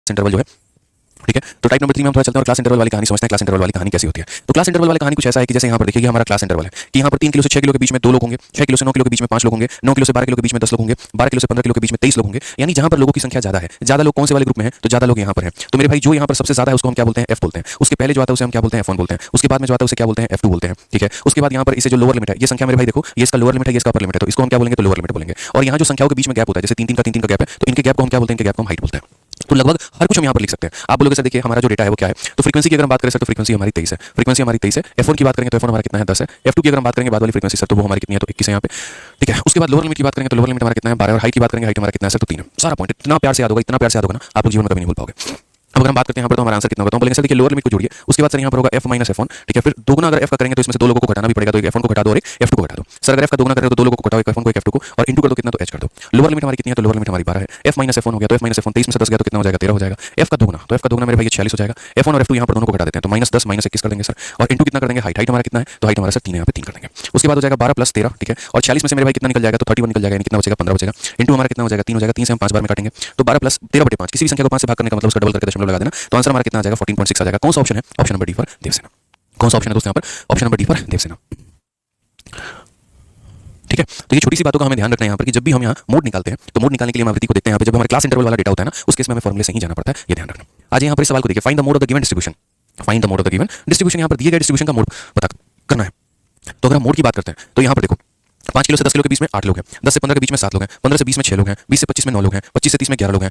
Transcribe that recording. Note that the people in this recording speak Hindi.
इंटरवल जो है, ठीक है। तो टाइप नंबर 3 में हम थोड़ा चलते हैं और क्लास इंटरवल वाली कहानी समझते हैं। क्लास इंटरवल वाली कहानी कैसी होती है? तो क्लास इंटरवल वाली कहानी कुछ ऐसा है कि जैसे यहाँ पर देखिए हमारा क्लास इंटरवल है कि यहाँ पर 3 किलो से 6 किलो के बीच में 2 लोग होंगे, 6 किलो से 9 किलो के बीच में 5 लोग होंगे, 9 किलो से 12 किलो के बीच में 10 लोग होंगे, 12 किलो से 15 किलो के बीच में 23 लोग होंगे। यानी जहाँ पर लोगों की संख्या ज्यादा है, ज्यादा लोग कौन से वाले ग्रुप में है? तो ज्यादा लोग यहाँ पर है। तो मेरे भाई जो यहाँ पर सबसे ज्यादा है उसको हम क्या बोलते हैं? एफ बोलते हैं। उसके पहले जो आता है उसे हम क्या बोलते हैं? F1 बोलते हैं। उसके बाद में जो आता है उसे क्या बोलते हैं? F2 बोलते हैं, ठीक है। उसके बाद यहाँ पर इसे जो लोअर लिमिट है, ये संख्या मेरे भाई देखो, ये इसका लोअर लिमिट है, ये इसका अपर लिमिट है, तो इसको हम क्या बोलेंगे? तो लोअर लिमिट बोलेंगे। और यहाँ जो संख्याओं के बीच में गैप होता है, जैसे 3 3 का 3 3 का गैप है, तो इनके गैप को हम क्या बोलते हैं? इनके गैप को हम हाइट बोलते हैं। तो लगभग हर कुछ हम यहाँ पर लिख सकते हैं। आप बोलोगे सर देखिए हमारा जो डेटा है वो क्या है? तो फ्रीक्वेंसी की अगर हम बात करें सर तो फ्रीक्वेंसी हमारी 23 है, फ्रीक्वेंसी हमारी 23 है। F1 की बात करेंगे तो F1 हमारा कितना है? 10 है। F2 की अगर हम बात करेंगे बाद वाली फ्रीक्वेंसी सर तो वो हमारी कितनी है? तो 21 है यहाँ पे, ठीक है। उसके बाद लोअर लिमिट की बात करेंगे तो लोअर लिमिट हमारा कितना है? 12 और हाइट की बात करेंगे, हाइट हमारा कितना है सर? तो 3 है। सारा पॉइंट इतना प्यार से याद होगा, इतना प्यार से याद होगा ना आप लोग जीवन में कभी नहीं भूल पाओगे। अब अगर हम बात करते हैं यहाँ पर तो हमारा आंसर कितना होगा? तो हम बोलेंगे सर देखिए लोअर लिमिट को जोड़िए, उसके बाद सर यहाँ पर होगा f माइनस F1, ठीक है। फिर दोगुना अगर f का करेंगे तो इसमें से दो लोगों को घटाना भी पड़ेगा, तो एक F1 को घटा दो और एक F2 को घटा दो। सर अगर f का दोगुना करें तो दो लोगों को घटाओ, एक F1 को एक F2 को, और इंटू कर दो कितना? तो h कर दो। लोअर लिमिट हमारी कितनी है? तो लोअर लिमिट हमारी 12 है। f माइनस F1 हो गया तो f माइनस F1 23 में से 10 गया तो कितना हो जाएगा? 13 हो जाएगा। f का दोगुना, तो f का दोगुना मेरे भाई ये 46 हो जाएगा। F1 और F2 यहाँ पर दोनों को घटा देते हैं तो माइनस 10 माइनस 21 कर देंगे सर, और इंटू कितना कर देंगे? हाइट हमारा कितना है? तो हाइट हमारा सर 3 है, यहाँ पे 3 कर देंगे। उसके बाद हो जाएगा 12 प्लस 13, ठीक है। और 46 में से मेरे भाई कितना निकल जाएगा? तो 31 निकल जाएगा, यानी कितना बचेगा? 15 बचेगा। इंटू हमारा कितना हो जाएगा? 3 हो जाएगा। 3 से हम 5 बार में काटेंगे तो 12 प्लस 13/5, किसी भी संख्या को 5 से भाग करने का मतलब उसका डबल करके दशमलव लगा देना, तो आंसर हमारा कितना आ जाएगा? 14.6 आ जाएगा। कौन सा ऑप्शन है? Option number D for Devasena. कौन सा ऑप्शन है दोस्तों यहाँ पर? Option number D for Devasena, ठीक है। तो ये छोटी सी बातों का हमें ध्यान रखना है यहाँ पर कि जब भी हम यहाँ मोड निकालते हैं तो मोड निकालने के लिए हम आवृत्ति को देखते हैं। यहाँ पे जब हमारे क्लास इंटरवल वाला डेटा होता है ना, उस केस में हमें फॉर्मूले से ही जाना पड़ता है, ये ध्यान रखना। आज यहाँ पर इस सवाल को देखिए, find the mode of the given distribution. Find the mode of the given distribution, यहाँ पर दिए गए डिस्ट्रीब्यूशन का मोड पता करना है। तो अगर हम मोड की बात करते हैं तो यहाँ पर देखो 5 किलो से 10 किलो के बीच में 8 लोग हैं, 10 से 15 के बीच में 7 लोग हैं, 15 से 20 में 6 लोग हैं, 20 से 25 में 9 लोग हैं, 25 से 30 में 11 लोग हैं,